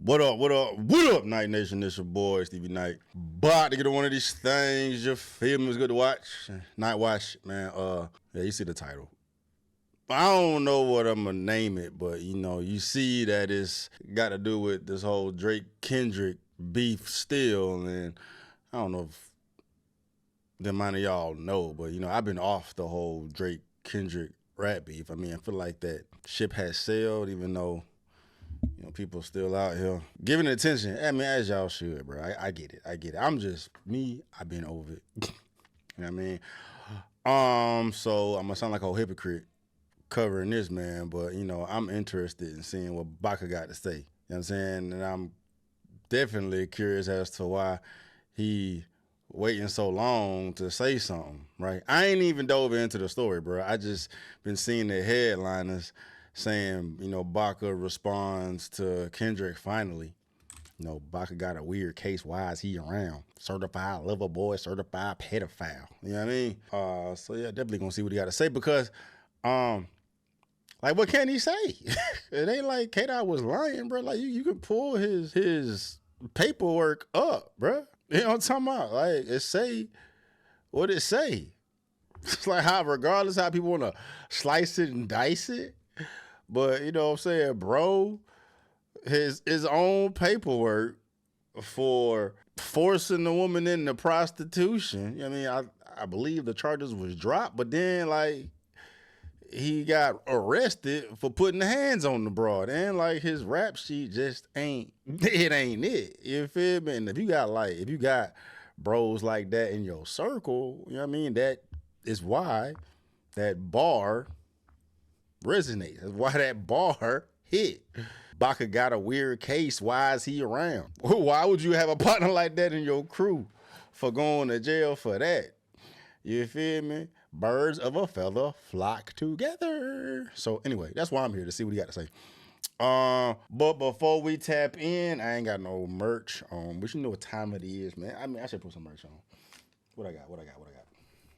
What up, Sknightnation? It's your boy, Stevie Knight. About to get on one of these things, you feel me? It was good to watch. Night watch, man. Yeah, you see the title. I don't know what I'm gonna name it, but you see that it's got to do with this whole Drake-Kendrick beef still, and I don't know if the amount of y'all know, but I've been off the whole Drake-Kendrick rap beef. I mean, I feel like that ship has sailed, even though people still out here giving it attention. I mean, as y'all should, bro. I get it. I'm just me. I've been over it. You know what I mean? So I'm gonna sound like a hypocrite covering this, man, but I'm interested in seeing what Baka got to say. You know what I'm saying? And I'm definitely curious as to why he waiting so long to say something, right? I ain't even dove into the story, bro. I just been seeing the headliners saying, Baka responds to Kendrick finally. Baka got a weird case. Why is he around? Certified lover boy, certified pedophile. You know what I mean? So yeah, definitely gonna see what he got to say because, like, what can he say? It ain't like K-Dot was lying, bro. Like, you can pull his paperwork up, bro. You know what I'm talking about? Like, it say what it say. It's like how, regardless how people want to slice it and dice it, but you know what I'm saying, bro, his own paperwork for forcing the woman into prostitution. I mean, I believe the charges was dropped, but then like he got arrested for putting the hands on the broad, and like his rap sheet just ain't it. You feel me? And if you got bros like that in your circle, you know what I mean? That is why that bar resonates. That's why that bar hit. Baka got a weird case. Why is he around? Why would you have a partner like that in your crew for going to jail for that? You feel me? Birds of a feather flock together. So anyway, that's why I'm here, to see what he got to say. But before we tap in, I ain't got no merch on, but you know what time it is, man. I mean, I should put some merch on. What I got?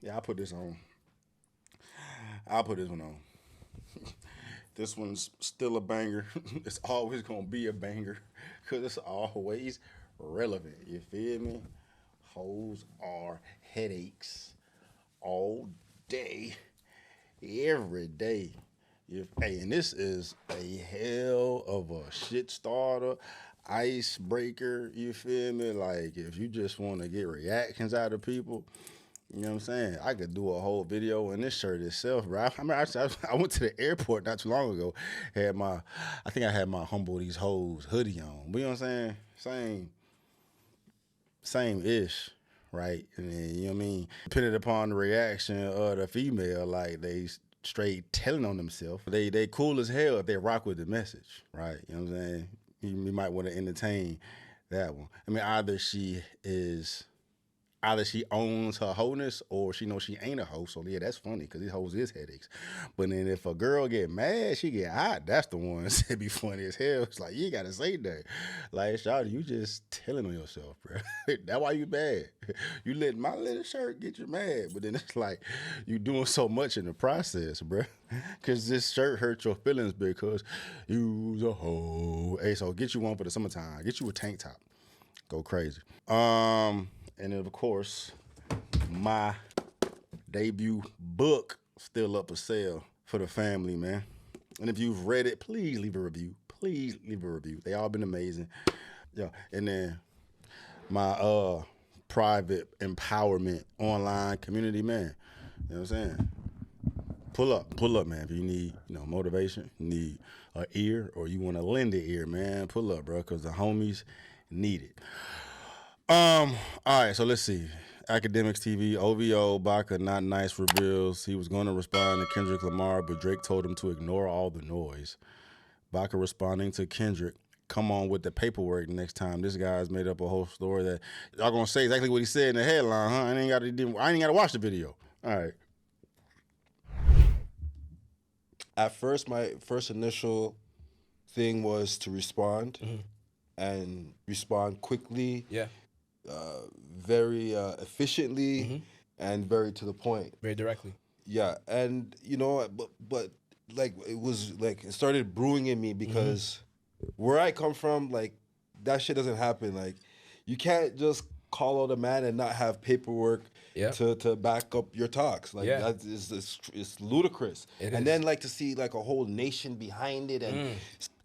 Yeah, I'll put this on. I'll put this one on. This one's still a banger. It's always gonna be a banger because it's always relevant. You feel me? Hoes are headaches all day, every day. And this is a hell of a shit starter, icebreaker. You feel me? Like, if you just want to get reactions out of people, you know what I'm saying? I could do a whole video in this shirt itself, bro. I mean, I went to the airport not too long ago. I think I had my Humble These Hoes hoodie on. But you know what I'm saying? Same-ish, right? And then, you know what I mean? Depending upon the reaction of the female, like, they straight telling on themselves. They cool as hell if they rock with the message, right? You know what I'm saying? You might want to entertain that one. I mean, either she owns her wholeness or she knows she ain't a hoe. So yeah, that's funny because these hoes is headaches. But then if a girl get mad, she get hot. That's the ones that be funny as hell. It's like, you ain't gotta say that. Like, shawty, you just telling on yourself, bro. That's why you mad. You let my little shirt get you mad. But then it's like you doing so much in the process, bro. Because this shirt hurt your feelings because you's a hoe. Hey, so get you one for the summertime. Get you a tank top. Go crazy. And then, of course, my debut book still up for sale for the family, man. And if you've read it, please leave a review. They all been amazing. Yeah. And then my private empowerment online community, man. You know what I'm saying? Pull up, man. If you need, motivation, you need an ear, or you want to lend an ear, man, pull up, bro, because the homies need it. All right, so let's see. Academics TV, OVO, Baka, not nice, reveals he was going to respond to Kendrick Lamar, but Drake told him to ignore all the noise. Baka responding to Kendrick, come on with the paperwork next time. This guy's made up a whole story that y'all gonna say exactly what he said in the headline, huh? I ain't got to watch the video. All right. At first, my first initial thing was to respond and respond quickly. Yeah. Very efficiently and very to the point. Very directly. Yeah, and but like it was like it started brewing in me because where I come from, like that shit doesn't happen. Like, you can't just call out a man and not have paperwork to back up your talks. Like, that is it's ludicrous. And then like to see like a whole nation behind it and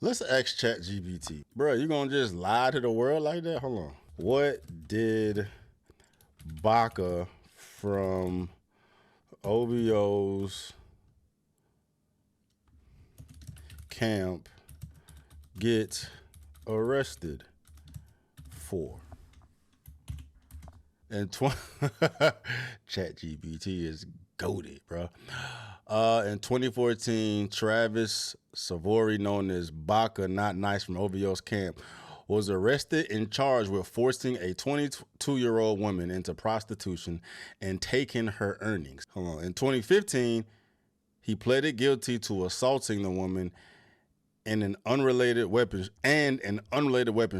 Let's ask ChatGPT. Bro, you gonna just lie to the world like that? Hold on. What did Baka from OVO's camp get arrested for? And ChatGPT is goated, bro. In 2014, Travis Savory, known as Baka Not Nice from OVO's camp, was arrested and charged with forcing a 22-year-old woman into prostitution and taking her earnings. Hold on. In 2015, he pleaded guilty to assaulting the woman and an unrelated weapons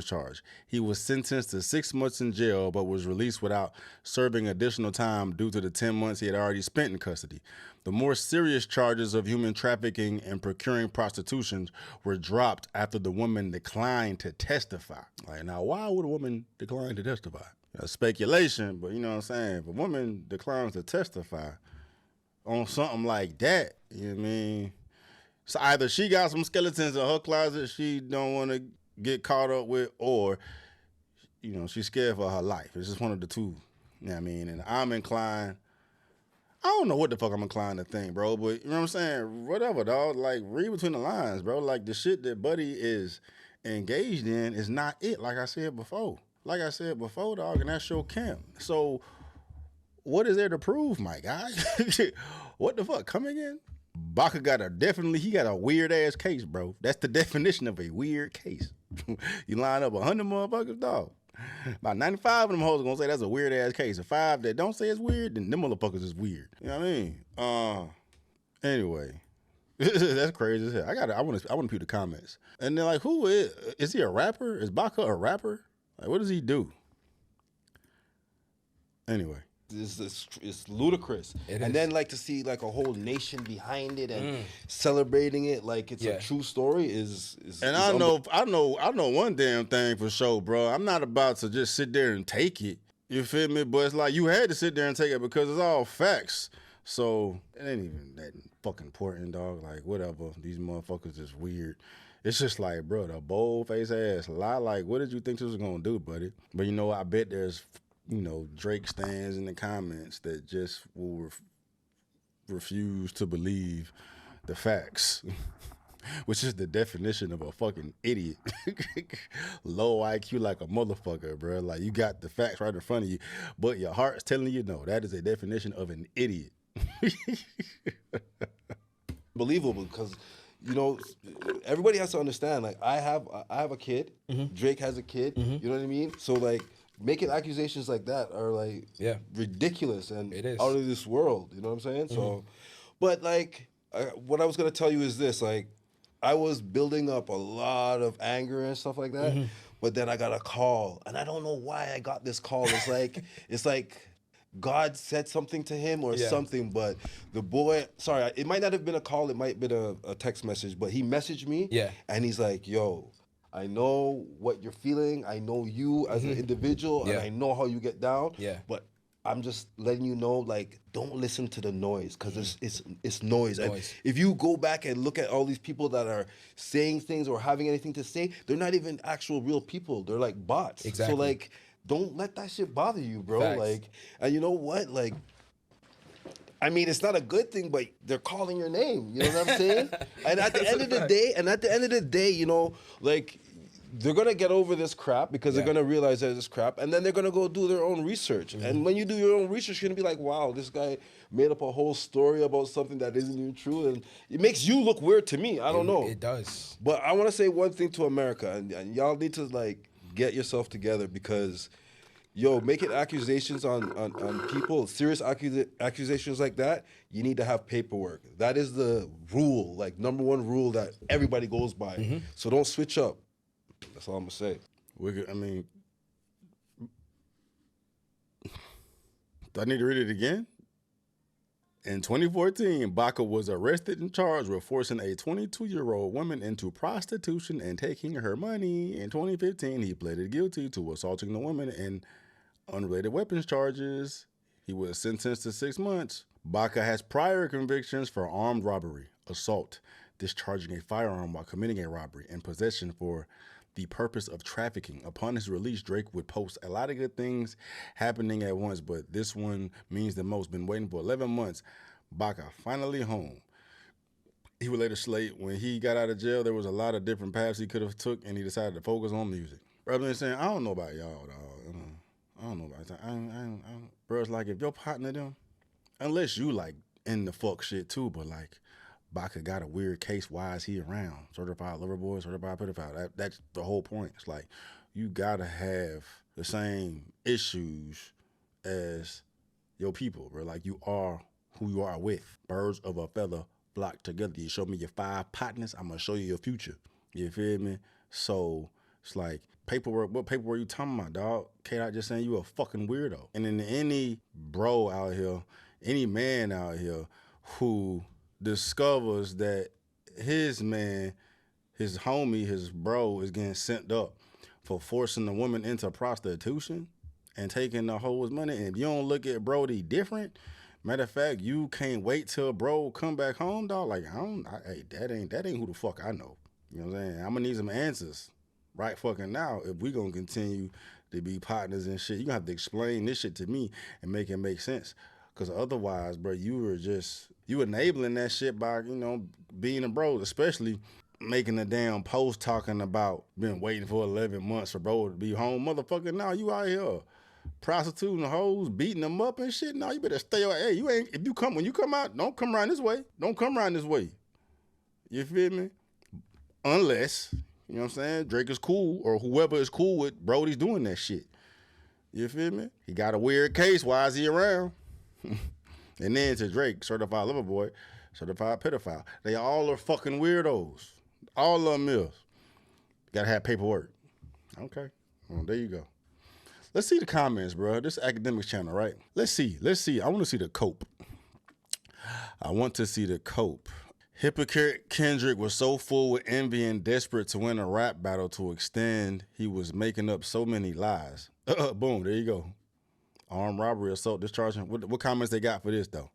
charge. He was sentenced to 6 months in jail, but was released without serving additional time due to the 10 months he had already spent in custody. The more serious charges of human trafficking and procuring prostitution were dropped after the woman declined to testify. Like, now, why would a woman decline to testify? Speculation, but you know what I'm saying? If a woman declines to testify on something like that, you know what I mean? So either she got some skeletons in her closet she don't want to get caught up with, or, you know, she's scared for her life. It's just one of the two. You know what I mean? And I'm inclined, I don't know what the fuck I'm inclined to think, bro, but you know what I'm saying? Whatever, dog. Like, read between the lines, bro. Like, the shit that Buddy is engaged in is not it, like I said before. Dog, and that's your camp. So what is there to prove, my guy? What the fuck? Come again? Baka got a weird ass case, bro. That's the definition of a weird case. You line up 100 motherfuckers, dog. About 95 of them hoes are gonna say that's a weird ass case. If 5 that don't say it's weird, then them motherfuckers is weird. You know what I mean? Anyway, that's crazy as hell. I want to view the comments. And they're like, who is he a rapper? Is Baka a rapper? Like, what does he do? Anyway. It's ludicrous. And then like to see like a whole nation behind it and celebrating it like it's a true story is and I know one damn thing for sure, bro. I'm not about to just sit there and take it. You feel me? But it's like you had to sit there and take it because it's all facts. So it ain't even that fucking important, dog. Like, whatever. These motherfuckers is weird. It's just like, bro, the bold face ass lie. Like, what did you think this was gonna do, buddy? But you know, I bet there's, you know, Drake stands in the comments that just will refuse to believe the facts, which is the definition of a fucking idiot. Low IQ like a motherfucker, bro. Like, you got the facts right in front of you, but your heart's telling you no. That is a definition of an idiot. Believable, because, you know, everybody has to understand, like, I have a kid, Drake has a kid, you know what I mean? So, like, making accusations like that are like ridiculous and out of this world. You know what I'm saying? So, but like, what I was gonna tell you is this: like, I was building up a lot of anger and stuff like that, but then I got a call, and I don't know why I got this call. It's like God said something to him or something. But the boy, sorry, it might not have been a call. It might have been a text message. But he messaged me, and he's like, "Yo, I know what you're feeling. I know you as an individual, and I know how you get down. But I'm just letting you know, like, don't listen to the noise, because it's noise. And if you go back and look at all these people that are saying things or having anything to say, they're not even actual real people. They're like bots. Exactly. So like, don't let that shit bother you, bro. Facts. Like, and you know what? Like, I mean, it's not a good thing, but they're calling your name. You know what I'm saying? And at the end of the day, you know, like, they're gonna get over this crap because they're gonna realize that it's crap, and then they're gonna go do their own research. And when you do your own research, you're gonna be like, wow, this guy made up a whole story about something that isn't even true, and it makes you look weird to me. I don't know. It does. But I want to say one thing to America, and y'all need to like get yourself together, because yo, making accusations on people, serious accusations like that, you need to have paperwork. That is the rule, like #1 rule that everybody goes by. So don't switch up. That's all I'm gonna say. I mean, do I need to read it again? In 2014, Baka was arrested and charged with forcing a 22-year-old woman into prostitution and taking her money. In 2015, he pleaded guilty to assaulting the woman and unrelated weapons charges. He was sentenced to 6 months. Baka has prior convictions for armed robbery, assault, discharging a firearm while committing a robbery, and possession for the purpose of trafficking. Upon his release, Drake would post a lot of good things happening at once, but this one means the most. Been waiting for 11 months. Baka finally home. He would later slate, when he got out of jail, there was a lot of different paths he could have took, and he decided to focus on music. Rather than saying, I don't know about y'all, dog. I don't know about that. Bro, it's like if your partner them, unless you like in the fuck shit too, but like Baka got a weird case. Why is he around? Certified lover boy, certified pedophile. That's the whole point. It's like you gotta have the same issues as your people, bro. Like you are who you are with. Birds of a feather flock together. You show me your 5 partners, I'm gonna show you your future. You feel me? So it's like paperwork. What paperwork you talking about, dog? K-Dot just saying you a fucking weirdo. And then any bro out here, any man out here who discovers that his man, his homie, his bro is getting sent up for forcing the woman into prostitution and taking the hoe's money, and if you don't look at Brody different, matter of fact, you can't wait till bro come back home, dog. Like hey, that ain't who the fuck I know. You know what I'm saying? I'm gonna need some answers right fucking now if we gonna continue to be partners and shit. You gonna have to explain this shit to me and make it make sense. Cause otherwise, bro, you enabling that shit by, being a bro, especially making a damn post talking about been waiting for 11 months for bro to be home. Motherfucker, now you out here prostituting hoes, beating them up and shit. Now you better stay away. Hey, when you come out, don't come around this way. Don't come around this way. You feel me? Unless, you know what I'm saying, Drake is cool or whoever is cool with Brody's doing that shit. You feel me? He got a weird case. Why is he around? And then to Drake, certified lover boy, certified pedophile. They all are fucking weirdos. All of them is. Gotta have paperwork. Okay. Well, there you go. Let's see the comments, bro. This is academics channel, right? Let's see. I want to see the cope. Hypocrite Kendrick was so full with envy and desperate to win a rap battle to extend, he was making up so many lies. Boom, there you go. Armed robbery, assault, discharging. What comments they got for this, though?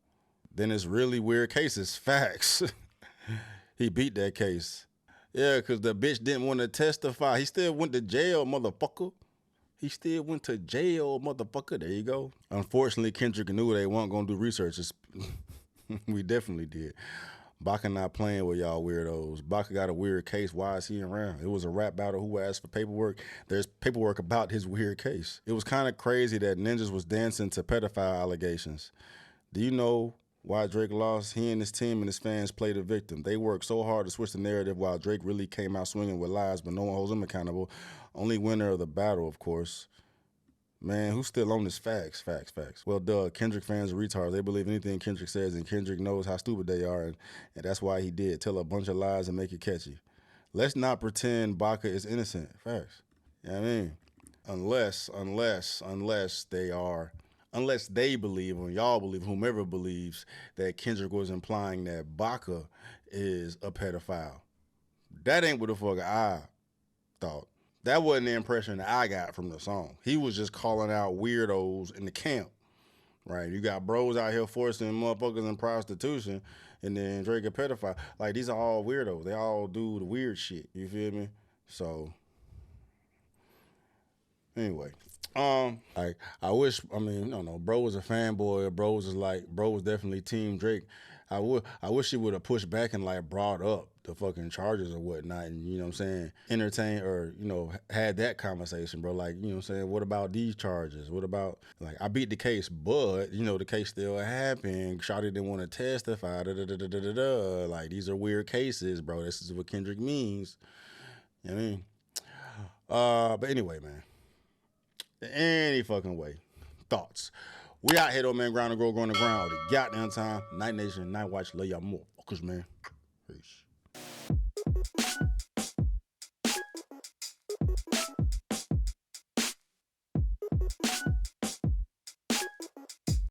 Then it's really weird cases. Facts. He beat that case. Yeah, because the bitch didn't want to testify. He still went to jail, motherfucker. There you go. Unfortunately, Kendrick knew they weren't going to do research. We definitely did. Baka not playing with y'all weirdos. Baka got a weird case. Why is he around? It was a rap battle. Who asked for paperwork? There's paperwork about his weird case. It was kind of crazy that Ninjas was dancing to pedophile allegations. Do you know why Drake lost? He and his team and his fans played the victim. They worked so hard to switch the narrative while Drake really came out swinging with lies, but no one holds him accountable. Only winner of the battle, of course. Man, who's still on this? Facts. Well, Kendrick fans are retards. They believe anything Kendrick says, and Kendrick knows how stupid they are, and that's why he did. Tell a bunch of lies and make it catchy. Let's not pretend Baka is innocent. Facts. You know what I mean? Unless they believe, or y'all believe, whomever believes, that Kendrick was implying that Baka is a pedophile. That ain't what the fuck I thought. That wasn't the impression that I got from the song. He was just calling out weirdos in the camp, right? You got bros out here forcing motherfuckers in prostitution, and then Drake a pedophile. Like, these are all weirdos. They all do the weird shit. You feel me? So, anyway. I wish, bro was a fanboy. Bro was definitely Team Drake. I wish he would have pushed back and like brought up the fucking charges or whatnot, and you know what I'm saying, entertain or had that conversation, bro. Like, you know what I'm saying, what about these charges? What about, like, I beat the case, but the case still happened. Shawty didn't want to testify. Like, these are weird cases, bro. This is what Kendrick means. You know what I mean? But anyway, man. Any fucking way. Thoughts. We out here though, man. Ground and grow, growing the ground all the goddamn time. Night Nation, Night Watch. Love y'all motherfuckers, man. Peace.